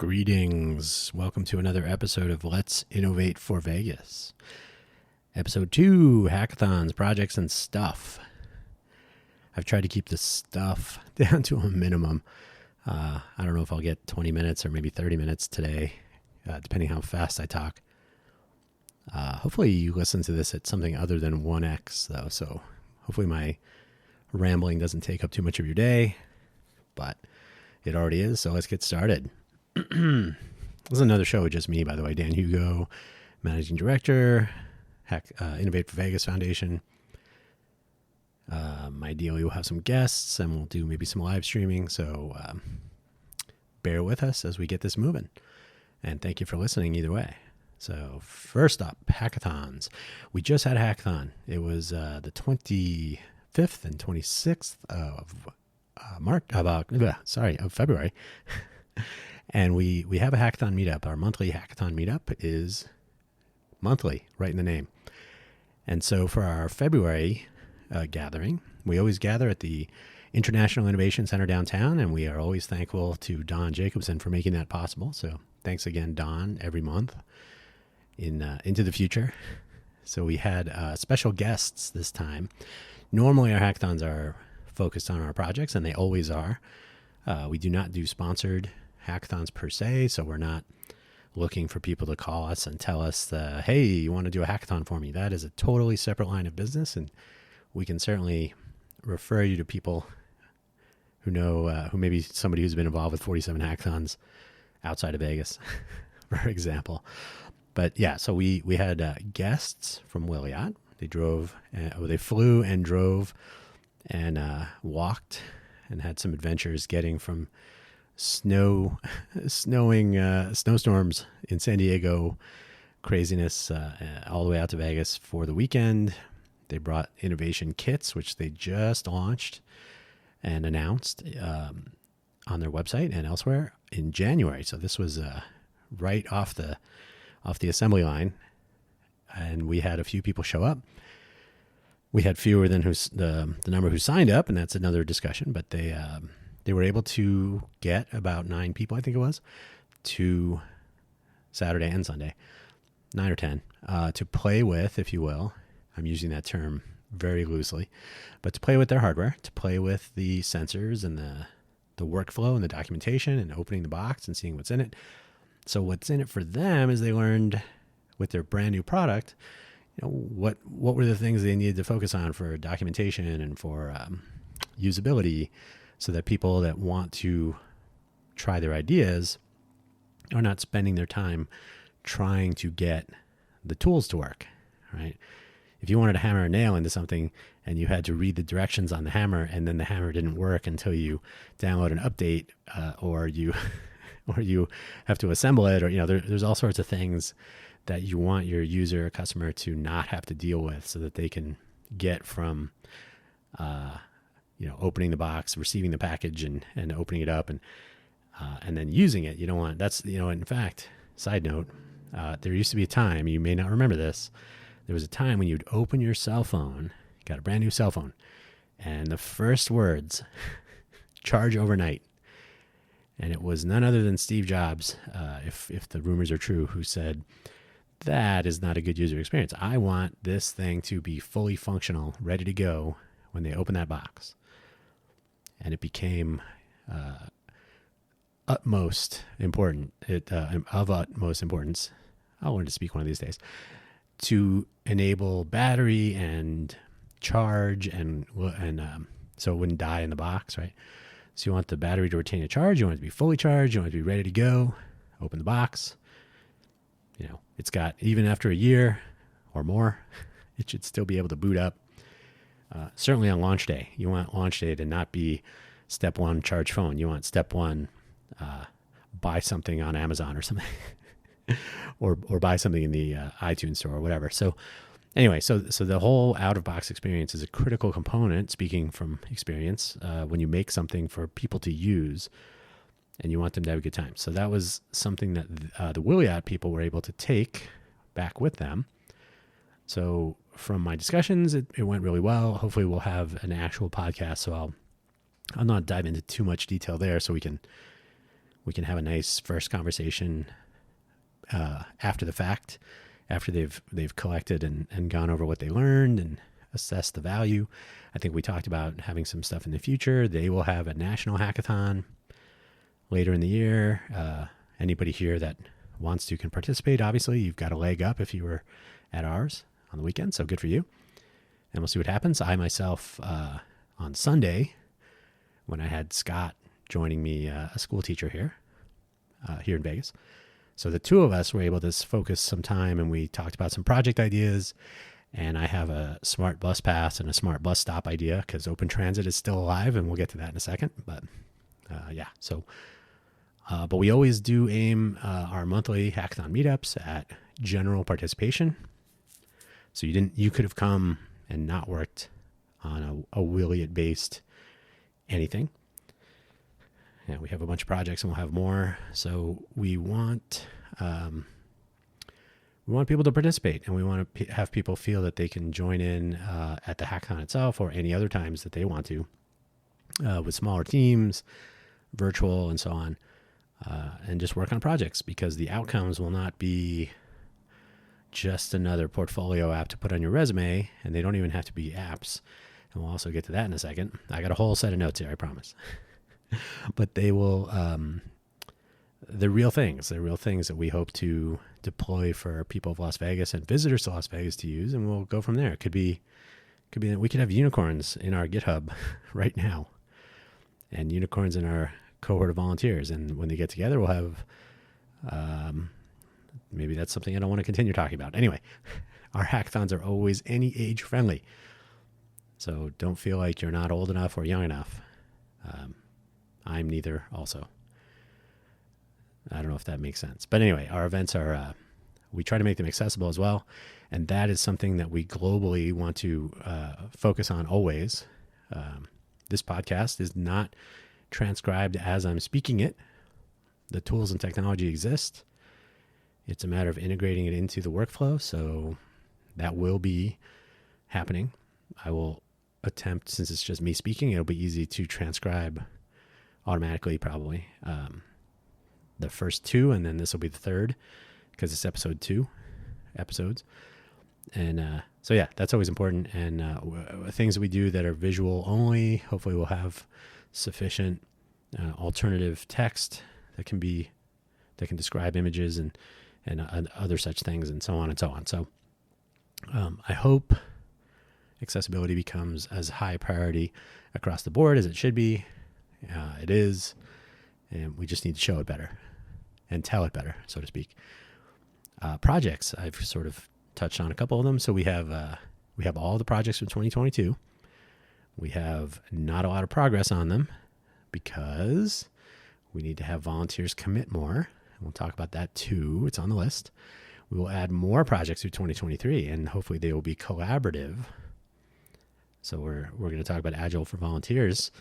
Greetings. Welcome to another episode of Let's Innovate for Vegas. Episode 2, Hackathons, Projects, and Stuff. I've tried to keep the stuff down to a minimum. I don't know if I'll get 20 minutes or maybe 30 minutes today, depending how fast I talk. Hopefully you listen to this at something other than 1x, though, so hopefully my rambling doesn't take up too much of your day, but it already is, so let's get started. This is another show with just me, by the way. Dan Hugo, Managing Director, Innovate for Vegas Foundation. Ideally, we'll have some guests and we'll do maybe some live streaming. So bear with us as we get this moving. And thank you for listening either way. So first up, hackathons. We just had a hackathon. It was the 25th and 26th of February. And we have a hackathon meetup. Our monthly hackathon meetup is monthly, right in the name. And so for our February gathering, we always gather at the International Innovation Center downtown, and we are always thankful to Don Jacobson for making that possible. So thanks again, Don, every month into the future. So we had special guests this time. Normally our hackathons are focused on our projects, and they always are. We do not do sponsored hackathons per se, so we're not looking for people to call us and tell us, hey, you want to do a hackathon for me? That is a totally separate line of business, and we can certainly refer you to people who know, who maybe somebody who's been involved with 47 hackathons outside of Vegas, for example. But yeah, so we had guests from Wiliot. They flew and drove and walked and had some adventures getting from snowstorms in San Diego, craziness, all the way out to Vegas for the weekend. They brought innovation kits, which they just launched and announced on their website and elsewhere in January. So this was right off the assembly line, and we had a few people show up. We had fewer than the number who signed up, and that's another discussion. But they were able to get about 9 people, I think it was, to Saturday and Sunday, 9 or 10, to play with, if you will. I'm using that term very loosely, but to play with their hardware, to play with the sensors and the workflow and the documentation and opening the box and seeing what's in it. So what's in it for them is they learned with their brand new product, what were the things they needed to focus on for documentation and for usability, so that people that want to try their ideas are not spending their time trying to get the tools to work, right? If you wanted to hammer a nail into something and you had to read the directions on the hammer and then the hammer didn't work until you download an update, or you have to assemble it, or there's all sorts of things that you want your user or customer to not have to deal with, so that they can get from opening the box, receiving the package, and opening it up, and then using it. You don't want in fact, side note, there used to be a time, you may not remember this, there was a time when you'd open your cell phone, got a brand new cell phone, and the first words, charge overnight. And it was none other than Steve Jobs, if the rumors are true, who said, that is not a good user experience. I want this thing to be fully functional, ready to go when they open that box. And it became utmost important, of utmost importance, I'll learn to speak one of these days, to enable battery and charge, and so it wouldn't die in the box, right? So you want the battery to retain a charge, you want it to be fully charged, you want it to be ready to go, open the box. It's got, even after a year or more, it should still be able to boot up. Certainly on launch day. You want launch day to not be step 1, charge phone. You want step 1, buy something on Amazon or something, or buy something in the iTunes store or whatever. So anyway, so the whole out-of-box experience is a critical component, speaking from experience, when you make something for people to use and you want them to have a good time. So that was something that the Wiliot people were able to take back with them. So from my discussions, it went really well. Hopefully we'll have an actual podcast, so I'll not dive into too much detail there, so we can we can have a nice first conversation after the fact, after they've collected and gone over what they learned and assessed the value. I think we talked about having some stuff in the future. They will have a national hackathon later in the year. Anybody here that wants to can participate. Obviously, you've got a leg up if you were at ours on the weekend, so good for you. And we'll see what happens. I myself, on Sunday, when I had Scott joining me, a school teacher here in Vegas. So the two of us were able to focus some time, and we talked about some project ideas. And I have a smart bus pass and a smart bus stop idea because open transit is still alive, and we'll get to that in a second. But but we always do aim our monthly hackathon meetups at general participation. So you could have come and not worked on a Wiliot based anything. Yeah, we have a bunch of projects and we'll have more. So we want people to participate, and we want to have people feel that they can join in at the hackathon itself or any other times that they want to, with smaller teams, virtual, and so on, and just work on projects, because the outcomes will not be just another portfolio app to put on your resume, and they don't even have to be apps. And we'll also get to that in a second. I got a whole set of notes here, I promise. But they will, they're real things. They're real things that we hope to deploy for people of Las Vegas and visitors to Las Vegas to use, and we'll go from there. It could be that we could have unicorns in our GitHub right now, and unicorns in our cohort of volunteers. And when they get together, we'll have, maybe that's something I don't want to continue talking about. Anyway, our hackathons are always any age friendly. So don't feel like you're not old enough or young enough. I'm neither also. I don't know if that makes sense. But anyway, our events are, we try to make them accessible as well. And that is something that we globally want to focus on always. This podcast is not transcribed as I'm speaking it. The tools and technology exist. It's a matter of integrating it into the workflow. So that will be happening. I will attempt, since it's just me speaking, it'll be easy to transcribe automatically, probably. The first two, and then this will be the third, because it's episode 2 episodes. And so yeah, that's always important. And things that we do that are visual only, hopefully we'll have sufficient alternative text that can describe images and other such things, and so on and so on. So I hope accessibility becomes as high priority across the board as it should be. It is, and we just need to show it better and tell it better, so to speak. Projects, I've sort of touched on a couple of them. So we have all the projects from 2022. We have not a lot of progress on them because we need to have volunteers commit more. We'll talk about that too. It's on the list. We will add more projects through 2023, and hopefully they will be collaborative. So we're going to talk about Agile for Volunteers,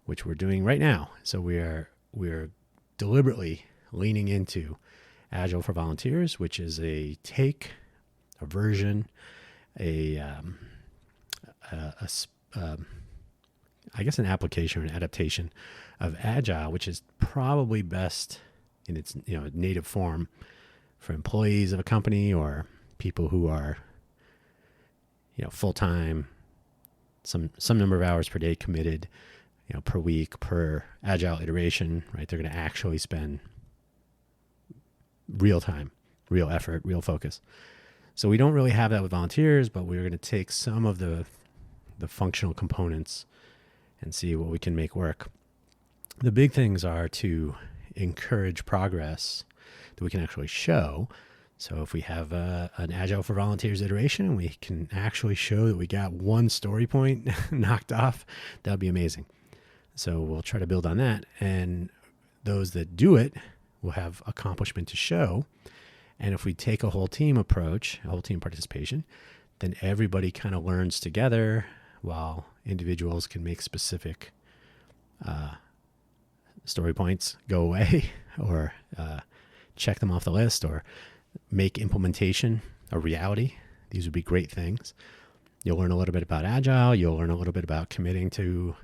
which we're doing right now. So we're deliberately leaning into Agile for Volunteers, which is a version, I guess an application or an adaptation of Agile, which is probably best in its native form for employees of a company or people who are full-time, some number of hours per day committed, per week, per Agile iteration, right? They're going to actually spend real time, real effort, real focus. So we don't really have that with volunteers, but we're going to take some of the functional components and see what we can make work. The big things are to encourage progress that we can actually show. So if we have an Agile for Volunteers iteration and we can actually show that we got one story point knocked off, that would be amazing. So we'll try to build on that. And those that do it will have accomplishment to show. And if we take a whole team approach, a whole team participation, then everybody kind of learns together while individuals can make specific story points go away or check them off the list or make implementation a reality. These would be great things. You'll learn a little bit about Agile. You'll learn a little bit about committing to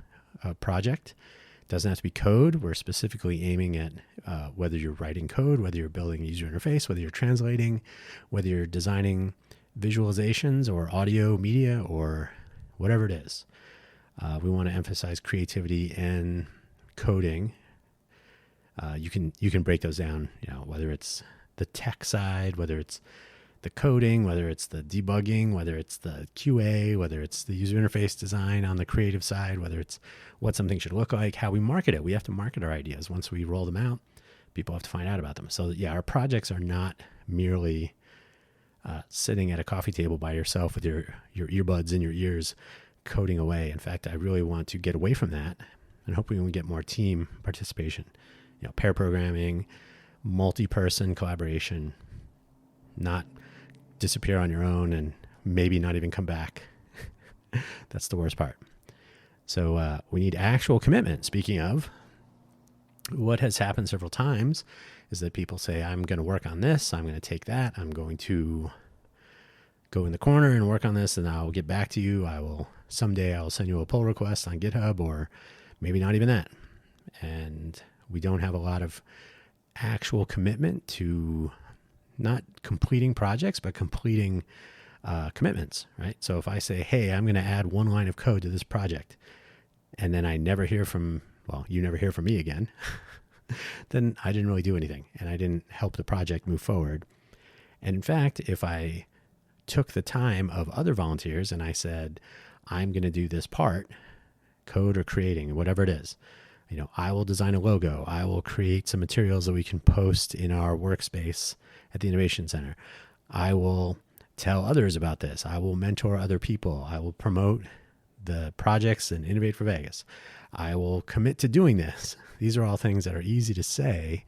a project Doesn't have to be code. We're specifically aiming at whether you're writing code, whether you're building a user interface, whether you're translating, whether you're designing visualizations or audio media or whatever it is. We want to emphasize creativity and coding. You can break those down, whether it's the tech side, whether it's the coding, whether it's the debugging, whether it's the QA, whether it's the user interface design on the creative side, whether it's what something should look like, how we market it. We have to market our ideas. Once we roll them out, people have to find out about them. So yeah, our projects are not merely sitting at a coffee table by yourself with your earbuds in your ears coding away. In fact, I really want to get away from that and hopefully we can get more team participation, pair programming, multi-person collaboration, not disappear on your own and maybe not even come back. That's the worst part. So we need actual commitment. Speaking of, what has happened several times is that people say, I'm going to work on this. I'm going to take that. I'm going to go in the corner and work on this, and I'll get back to you. Someday I'll send you a pull request on GitHub, or maybe not even that. And we don't have a lot of actual commitment to not completing projects, but completing commitments, right? So if I say, hey, I'm going to add one line of code to this project, and then I never hear from, you never hear from me again, then I didn't really do anything, and I didn't help the project move forward. And in fact, if I took the time of other volunteers and I said, I'm going to do this part, code or creating, whatever it is, I will design a logo. I will create some materials that we can post in our workspace at the Innovation Center. I will tell others about this. I will mentor other people. I will promote the projects and Innovate for Vegas. I will commit to doing this. These are all things that are easy to say,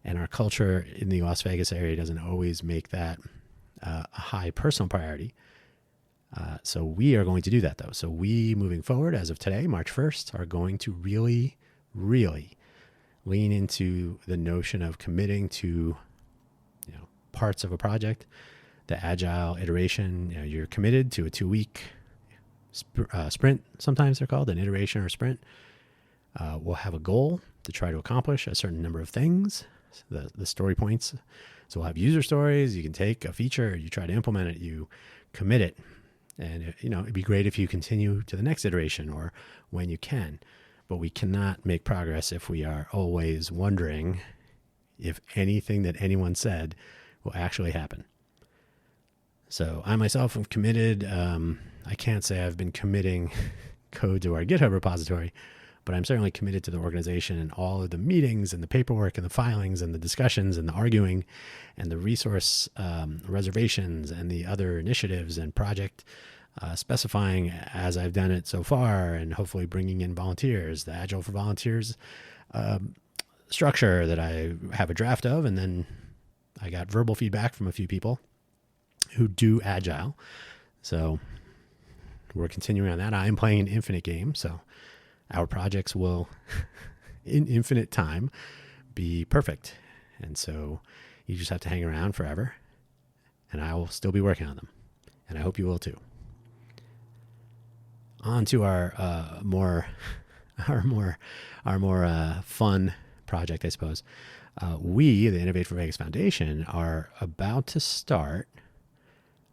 and our culture in the Las Vegas area doesn't always make that a high personal priority. So we are going to do that, though. So we, moving forward, as of today, March 1st, are going to really, really lean into the notion of committing to parts of a project, the agile iteration. You're committed to a 2-week sprint. Sometimes they're called an iteration or a sprint. We'll have a goal to try to accomplish a certain number of things, the story points. So we'll have user stories. You can take a feature, you try to implement it, you commit it. And it'd be great if you continue to the next iteration or when you can. But we cannot make progress if we are always wondering if anything that anyone said will actually happen. So I myself am committed. I can't say I've been committing code to our GitHub repository, but I'm certainly committed to the organization and all of the meetings and the paperwork and the filings and the discussions and the arguing and the resource reservations and the other initiatives and project specifying as I've done it so far, and hopefully bringing in volunteers, the Agile for Volunteers structure that I have a draft of. And then I got verbal feedback from a few people who do Agile. So we're continuing on that. I'm playing an infinite game, so our projects will, in infinite time, be perfect. And so you just have to hang around forever, and I will still be working on them. And I hope you will too. On to our more fun project, I suppose. We, the Innovate for Vegas Foundation, are about to start.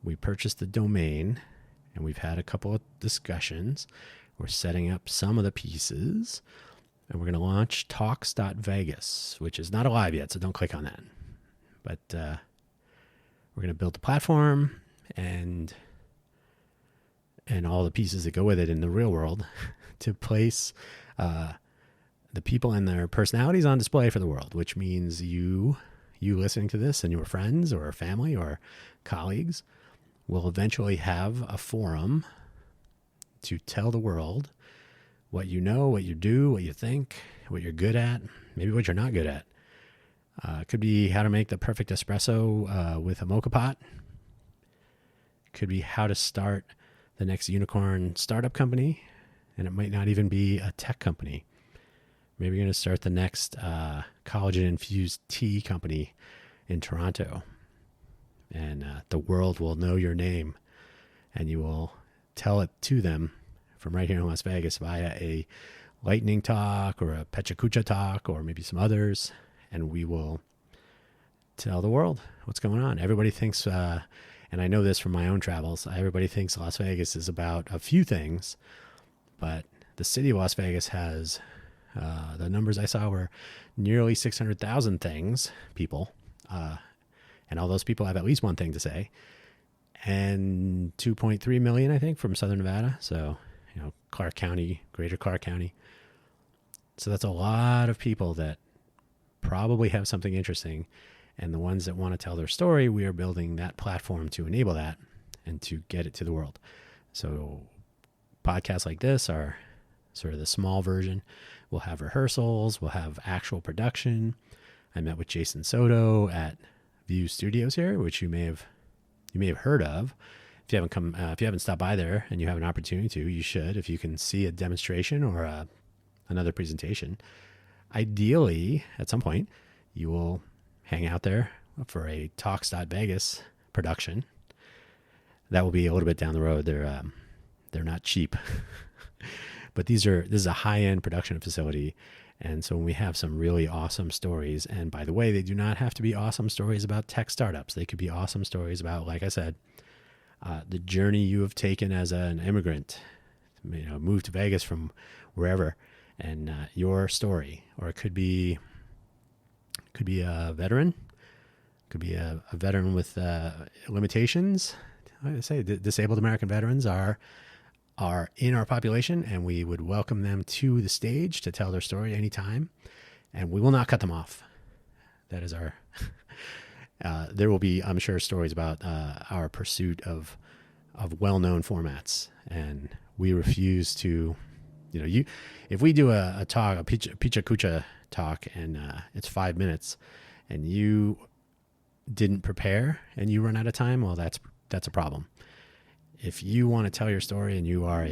We purchased the domain, and we've had a couple of discussions. We're setting up some of the pieces, and we're going to launch talks.vegas, which is not alive yet, so don't click on that. But we're going to build the platform and all the pieces that go with it in the real world to place the people and their personalities on display for the world, which means you listening to this and your friends or family or colleagues will eventually have a forum to tell the world what you know, what you do, what you think, what you're good at, maybe what you're not good at. It could be how to make the perfect espresso with a mocha pot. It could be how to start the next unicorn startup company, and it might not even be a tech company. Maybe you're going to start the next collagen-infused tea company in Toronto, and the world will know your name, and you will tell it to them from right here in Las Vegas via a lightning talk or a Pechakucha talk or maybe some others, and we will tell the world what's going on. Everybody thinks, and I know this from my own travels, everybody thinks Las Vegas is about a few things, but the city of Las Vegas has, the numbers I saw were nearly 600,000 people, and all those people have at least one thing to say, and 2.3 million, I think, from Southern Nevada. So, Clark County, greater Clark County. So that's a lot of people that probably have something interesting. And the ones that want to tell their story, we are building that platform to enable that and to get it to the world. So podcasts like this are sort of the small version. We'll have rehearsals. We'll have actual production. I met with Jason Soto at View Studios here, which you may have heard of. If you haven't stopped by there and you have an opportunity to, you should. If you can see a demonstration or another presentation, ideally at some point you will hang out there for a Talks.Vegas production. That will be a little bit down the road. They're not cheap, but this is a high-end production facility. And so when we have some really awesome stories, and by the way, they do not have to be awesome stories about tech startups. They could be awesome stories about, like I said, the journey you have taken as an immigrant, moved to Vegas from wherever, and your story. Or it could be a veteran, could be a veteran with limitations. Like I say, disabled American veterans are in our population, and we would welcome them to the stage to tell their story anytime, and we will not cut them off. That is our. There will be, I'm sure, stories about our pursuit of well-known formats, and we refuse to. If we do a talk, a Picha Kucha talk, and it's 5 minutes, and you didn't prepare and you run out of time, well, that's a problem. If you want to tell your story and you are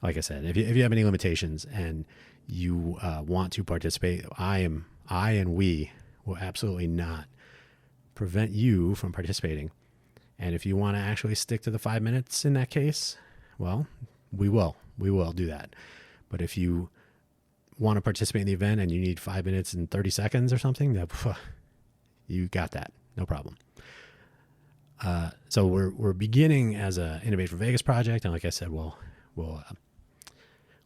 like I said, if you have any limitations and you want to participate, I and we will absolutely not prevent you from participating. And if you want to actually stick to the 5 minutes in that case, well, we will do that. But if you want to participate in the event and you need 5 minutes and 30 seconds or something, you got that. No problem. So we're beginning as a Innovate for Vegas project. And like I said, we'll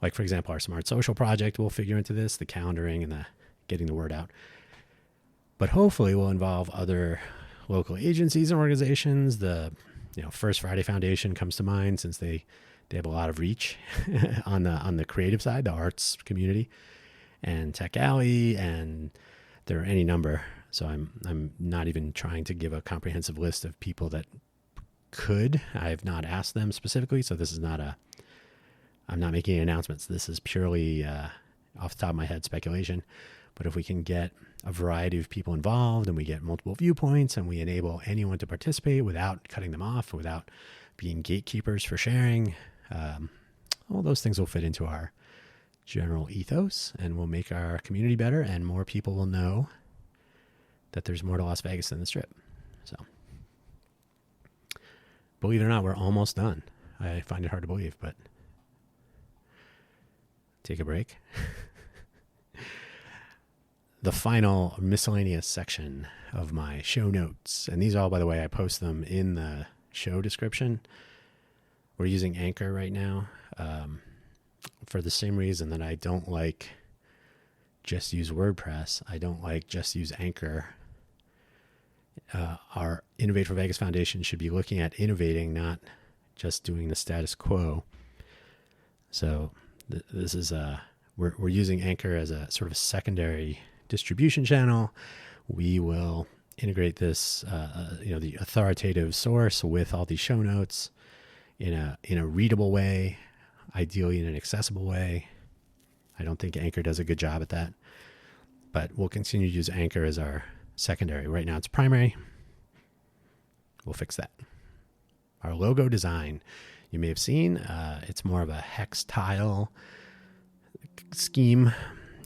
like, for example, our Smart Social project will figure into this, the calendaring and the getting the word out. But hopefully we'll involve other local agencies and organizations. The First Friday Foundation comes to mind, since they have a lot of reach on the creative side, the arts community, and Tech Alley, and there are any number. So I'm not even trying to give a comprehensive list of people that could. I have not asked them specifically, so this is not I'm not making any announcements. This is purely off the top of my head speculation. But if we can get a variety of people involved and we get multiple viewpoints and we enable anyone to participate without cutting them off, without being gatekeepers for sharing, all those things will fit into our general ethos and will make our community better, and more people will know that there's more to Las Vegas than the Strip. So, believe it or not, we're almost done. I find it hard to believe, but take a break. The final miscellaneous section of my show notes, and these all, by the way, I post them in the show description. We're using Anchor right now for the same reason that I don't like just use WordPress. I don't like just use Anchor. Our Innovate for Vegas Foundation should be looking at innovating, not just doing the status quo. So this is we're using Anchor as a sort of secondary distribution channel. We will integrate this, the authoritative source with all these show notes in a readable way, ideally in an accessible way. I don't think Anchor does a good job at that, but we'll continue to use Anchor as our secondary. Right now it's primary. We'll fix that. Our logo design, you may have seen, it's more of a hex tile scheme.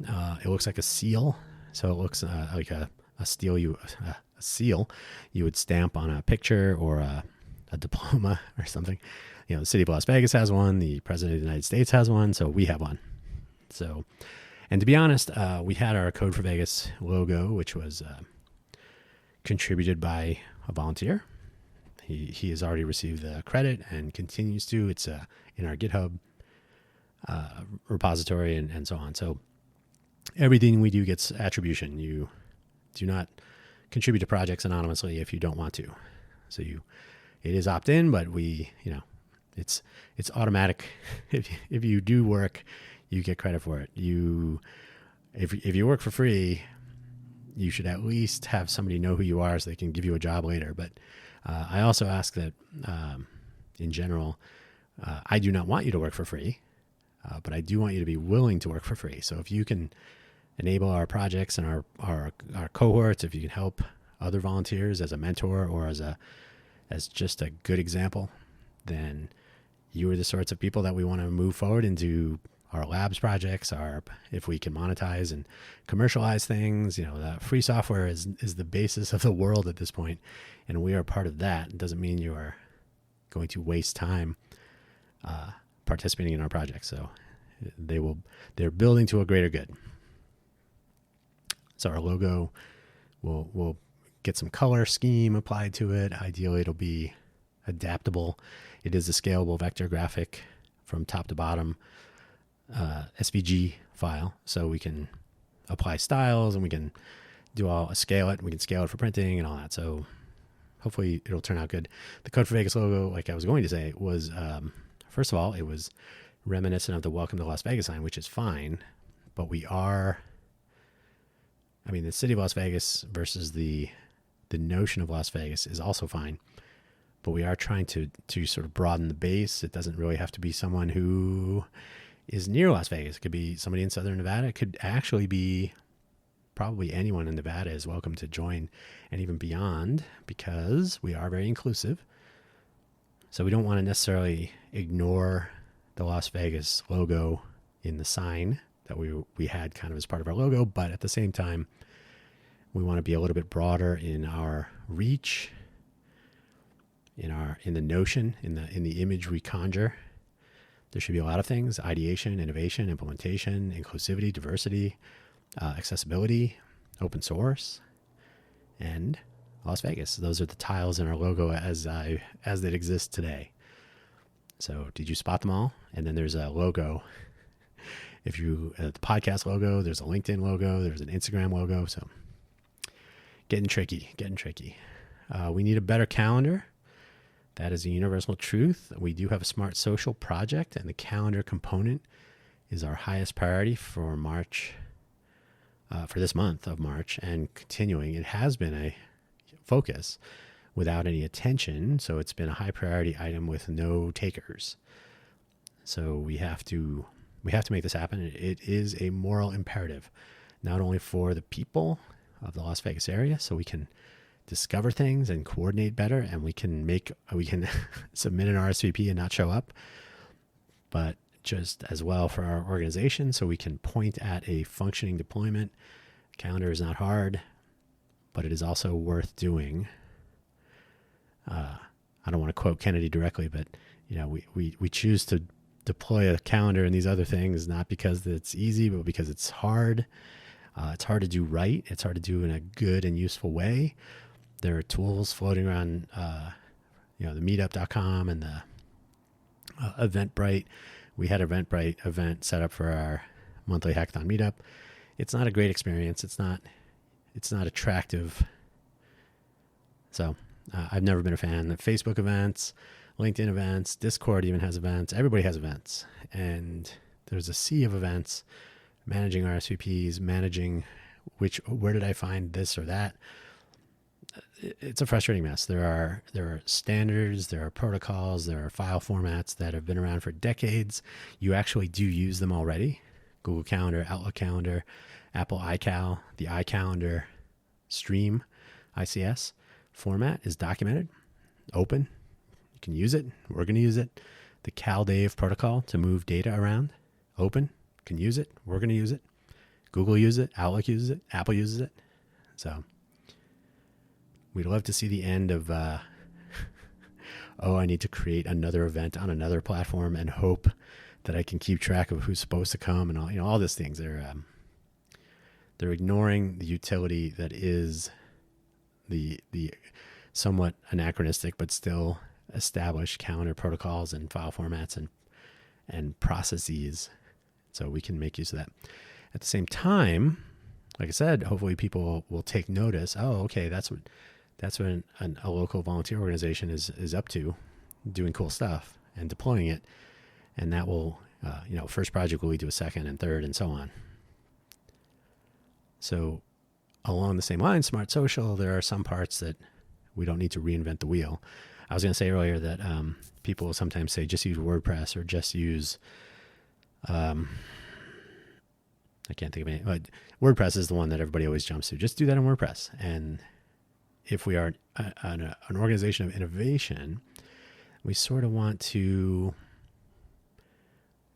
It looks like a seal. So it looks like a seal you would stamp on a picture or a diploma or something. The city of Las Vegas has one. The president of the United States has one. So we have one. So, and to be honest, we had our Code for Vegas logo, which was contributed by a volunteer. He has already received the credit and continues to. It's in our GitHub repository and so on. So everything we do gets attribution. You do not contribute to projects anonymously if you don't want to. So it is opt-in, but it's automatic. If you do work, you get credit for it. If you work for free, you should at least have somebody know who you are so they can give you a job later. But I also ask that in general, I do not want you to work for free, but I do want you to be willing to work for free. So if you can enable our projects and our cohorts, if you can help other volunteers as a mentor or as just a good example, then you are the sorts of people that we want to move forward into our labs projects, if we can monetize and commercialize things. The free software is the basis of the world at this point, and we are part of that. It doesn't mean you are going to waste time participating in our projects. So they're building to a greater good. So our logo will get some color scheme applied to it. Ideally, it'll be adaptable. It is a scalable vector graphic from top to bottom SVG file, so we can apply styles and we can scale it. We can scale it for printing and all that. So hopefully it'll turn out good. The Code for Vegas logo, like I was going to say, was first of all, it was reminiscent of the Welcome to Las Vegas sign, which is fine, but the city of Las Vegas versus the notion of Las Vegas is also fine, but we are trying to sort of broaden the base. It doesn't really have to be someone who is near Las Vegas. It could be somebody in Southern Nevada. It could actually be probably anyone in Nevada is welcome to join, and even beyond, because we are very inclusive. So we don't want to necessarily ignore the Las Vegas logo in the sign that we had kind of as part of our logo, but at the same time, we want to be a little bit broader in our reach, in the notion, in the image we conjure. There should be a lot of things: ideation, innovation, implementation, inclusivity, diversity, accessibility, open source, and Las Vegas. Those are the tiles in our logo as it exists today. So did you spot them all? And then there's a logo. The podcast logo, there's a LinkedIn logo, there's an Instagram logo. So getting tricky. We need a better calendar. That is a universal truth. We do have a smart social project, and the calendar component is our highest priority for March, for this month of March, and continuing. It has been a focus without any attention, so it's been a high priority item with no takers. So we have to make this happen. It is a moral imperative, not only for the people of the Las Vegas area, so we can discover things and coordinate better, and we can submit an RSVP and not show up, but just as well for our organization, so we can point at a functioning deployment. Calendar is not hard, but it is also worth doing. I don't want to quote Kennedy directly, but we choose to deploy a calendar and these other things not because it's easy, but because it's hard. It's hard to do right. It's hard to do in a good and useful way. There are tools floating around, the meetup.com and the Eventbrite. We had Eventbrite event set up for our monthly hackathon meetup. It's not a great experience. It's not attractive. So I've never been a fan of Facebook events, LinkedIn events, Discord even has events. Everybody has events. And there's a sea of events, managing RSVPs, managing where did I find this or that. It's a frustrating mess. There are standards, there are protocols, there are file formats that have been around for decades. You actually do use them already. Google Calendar, Outlook Calendar, Apple iCal, the iCalendar Stream ICS format is documented, open. You can use it. We're going to use it. The CalDave protocol to move data around, open. Can use it. We're going to use it. Google uses it. Outlook uses it. Apple uses it. So we'd love to see the end of oh, I need to create another event on another platform and hope that I can keep track of who's supposed to come and all these things. They're ignoring the utility that is the somewhat anachronistic but still established calendar protocols and file formats and processes, so we can make use of that. At the same time, like I said, hopefully people will take notice. Oh, okay, that's what a local volunteer organization is up to, doing cool stuff and deploying it, and that will first project will lead to a second and third and so on. So along the same line, Smart Social, there are some parts that we don't need to reinvent the wheel. I was going to say earlier that people will sometimes say just use WordPress or just use I can't think of any, but WordPress is the one that everybody always jumps to. Just do that in WordPress. And if we are an organization of innovation, we sort of want to,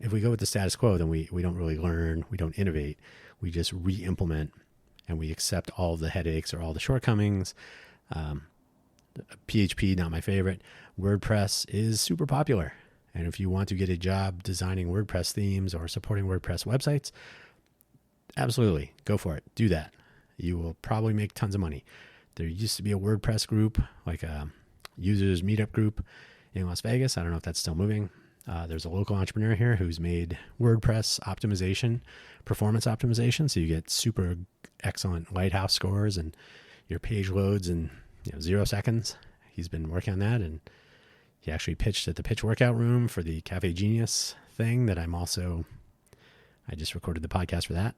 if we go with the status quo, then we don't really learn, we don't innovate, we just re-implement and we accept all the headaches or all the shortcomings. PHP, not my favorite. WordPress is super popular. And if you want to get a job designing WordPress themes or supporting WordPress websites, absolutely, go for it. Do that. You will probably make tons of money. There used to be a WordPress group, like a users meetup group in Las Vegas. I don't know if that's still moving. There's a local entrepreneur here who's made WordPress optimization, performance optimization. So you get super excellent Lighthouse scores and your page loads in 0 seconds. He's been working on that, and he actually pitched at the Pitch Workout Room for the Cafe Genius thing that I just recorded the podcast for that.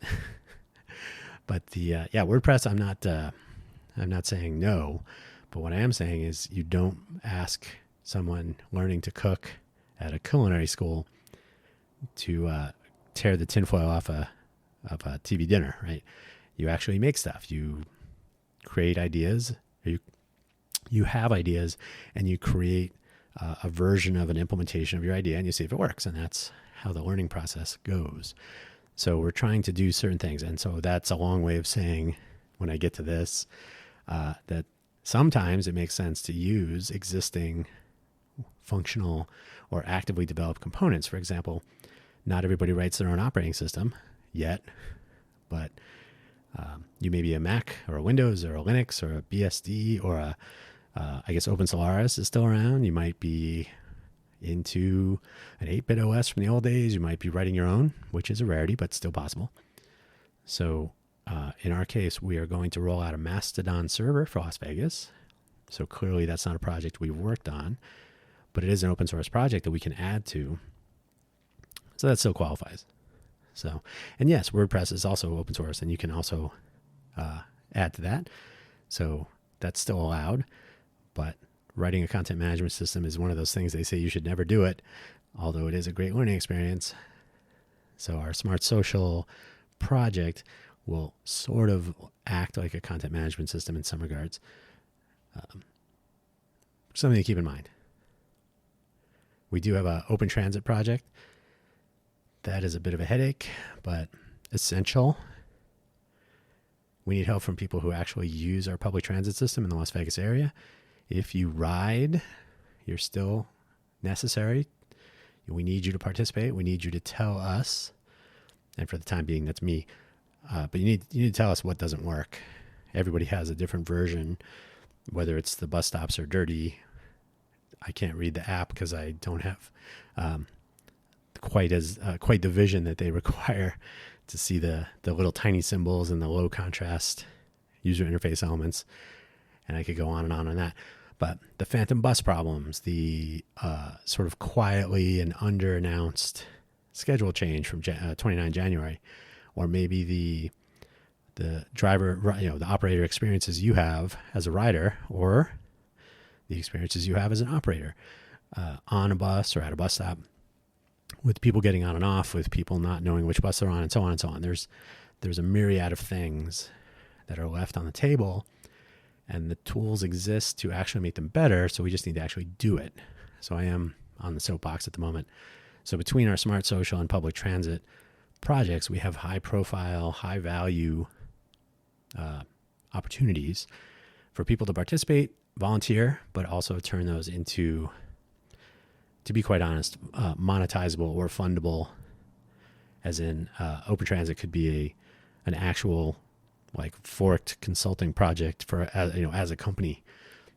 But WordPress, I'm not saying no, but what I am saying is you don't ask someone learning to cook at a culinary school to tear the tinfoil off of a TV dinner, right? You actually make stuff. You create ideas. You have ideas, and you create a version of an implementation of your idea, and you see if it works. And that's how the learning process goes. So we're trying to do certain things. And so that's a long way of saying, when I get to this, that sometimes it makes sense to use existing functional or actively developed components. For example, not everybody writes their own operating system yet, but you may be a Mac or a Windows or a Linux or a BSD or I guess OpenSolaris is still around. You might be into an 8-bit OS from the old days. You might be writing your own, which is a rarity, but still possible. So in our case, we are going to roll out a Mastodon server for Las Vegas. So clearly that's not a project we've worked on, but it is an open source project that we can add to. So that still qualifies. So, and yes, WordPress is also open source, and you can also add to that. So that's still allowed. But writing a content management system is one of those things they say you should never do it, although it is a great learning experience. So our Smart Social project will sort of act like a content management system in some regards. Something to keep in mind. We do have an open transit project. That is a bit of a headache, but essential. We need help from people who actually use our public transit system in the Las Vegas area. If you ride, you're still necessary. We need you to participate. We need you to tell us, and for the time being, that's me. But you need to tell us what doesn't work. Everybody has a different version, whether it's the bus stops are dirty. I can't read the app because I don't have quite the vision that they require to see the little tiny symbols and the low contrast user interface elements. And I could go on and on that. But the phantom bus problems, the sort of quietly and under-announced schedule change from 29 January, or maybe the driver, the operator experiences you have as a rider, or the experiences you have as an operator on a bus or at a bus stop, with people getting on and off, with people not knowing which bus they're on, and so on and so on. There's a myriad of things that are left on the table, and the tools exist to actually make them better, so we just need to actually do it. So I am on the soapbox at the moment. So between our Smart Social and public transit projects, we have high-profile, high-value opportunities for people to participate, volunteer, but also turn those into to be quite honest, monetizable or fundable, as in Open Transit could be an actual like forked consulting project for as a company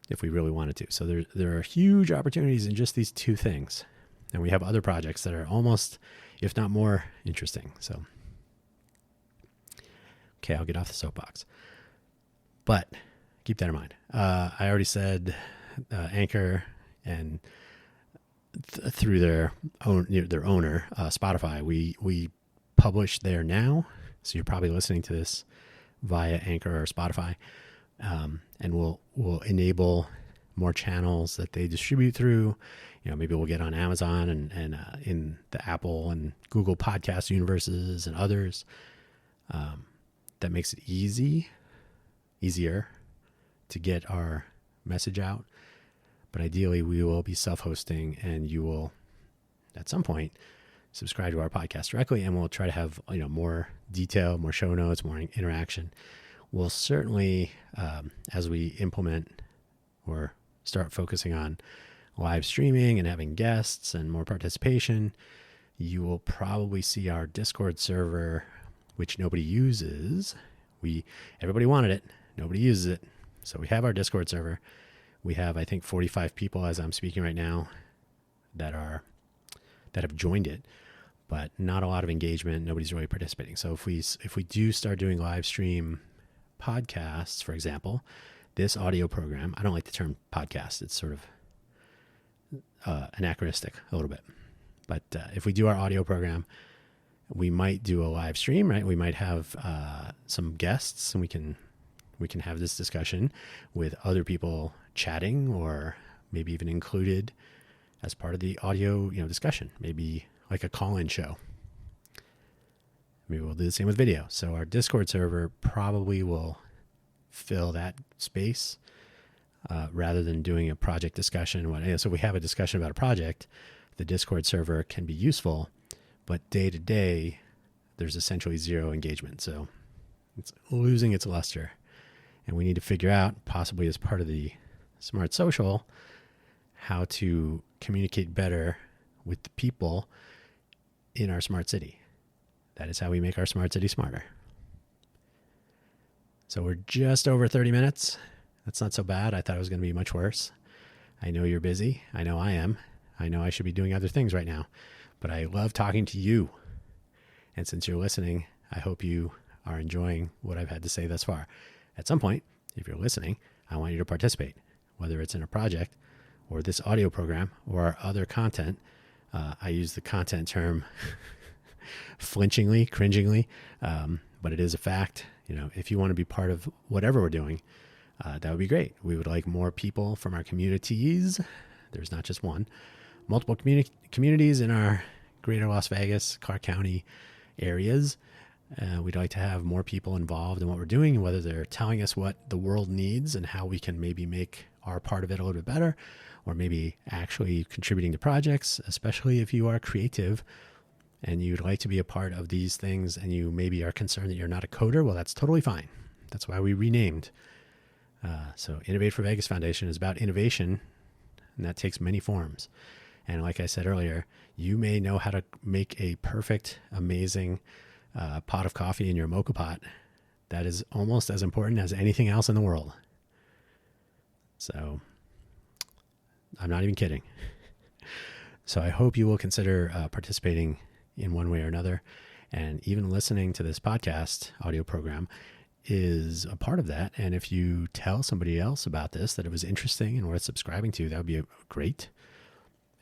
if we really wanted to. So there are huge opportunities in just these two things, and we have other projects that are almost, if not more, interesting. So okay, I'll get off the soapbox, but keep that in mind. I already said Anchor and through their owner, Spotify, we publish there now. So you're probably listening to this via Anchor or Spotify, and we'll enable more channels that they distribute through. Maybe we'll get on Amazon and in the Apple and Google podcast universes and others. That makes it easier to get our message out. But ideally, we will be self-hosting, and you will, at some point, subscribe to our podcast directly, and we'll try to have more detail, more show notes, more interaction. We'll certainly, as we implement or start focusing on live streaming and having guests and more participation, you will probably see our Discord server, which nobody uses. Everybody wanted it, nobody uses it, so we have our Discord server. We have, I think, 45 people as I'm speaking right now that have joined it, but not a lot of engagement. Nobody's really participating. So if we do start doing live stream podcasts, for example, this audio program, I don't like the term podcast. It's sort of anachronistic a little bit. But if we do our audio program, we might do a live stream, right? We might have some guests, and we can have this discussion with other people chatting, or maybe even included as part of the audio, discussion, maybe like a call-in show. Maybe we'll do the same with video. So our Discord server probably will fill that space rather than doing a project discussion. So we have a discussion about a project. The Discord server can be useful, but day to day, there's essentially zero engagement. So it's losing its luster. And we need to figure out, possibly as part of the Smart Social, how to communicate better with the people in our smart city. That is how we make our smart city smarter. So we're just over 30 minutes. That's not so bad. I thought it was going to be much worse. I know you're busy. I know I am. I know I should be doing other things right now, but I love talking to you. And since you're listening, I hope you are enjoying what I've had to say thus far. At some point, if you're listening, I want you to participate, whether it's in a project or this audio program or our other content. I use the content term flinchingly, cringingly, but it is a fact. If you want to be part of whatever we're doing, that would be great. We would like more people from our communities. There's not just one. Multiple communities in our greater Las Vegas, Clark County areas. We'd like to have more people involved in what we're doing, whether they're telling us what the world needs and how we can maybe make our part of it a little bit better, or maybe actually contributing to projects, especially if you are creative and you'd like to be a part of these things and you maybe are concerned that you're not a coder. Well, that's totally fine. That's why we renamed. So Innovate for Vegas Foundation is about innovation, and that takes many forms. And like I said earlier, you may know how to make a perfect, amazing pot of coffee in your mocha pot. That is almost as important as anything else in the world. So I'm not even kidding. So I hope you will consider participating in one way or another. And even listening to this podcast audio program is a part of that. And if you tell somebody else about this, that it was interesting and worth subscribing to, that would be great.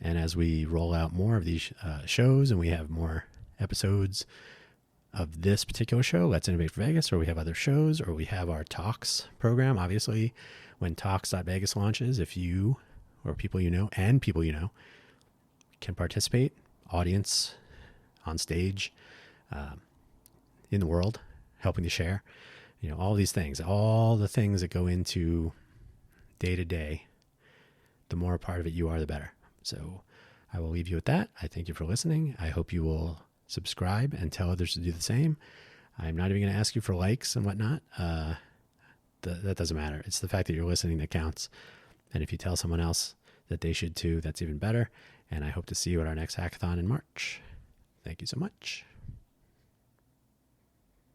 And as we roll out more of these shows and we have more episodes of this particular show, Let's Innovate for Vegas, or we have other shows, or we have our Talks program, obviously, when Talks.Vegas launches, if you or people you know and people you know can participate, audience, on stage, in the world, helping to share, all these things, all the things that go into day to day, the more a part of it you are, the better. So I will leave you with that. I thank you for listening. I hope you will subscribe and tell others to do the same. I'm not even going to ask you for likes and whatnot. That doesn't matter. It's the fact that you're listening that counts. And if you tell someone else that they should too, that's even better. And I hope to see you at our next hackathon in March. Thank you so much.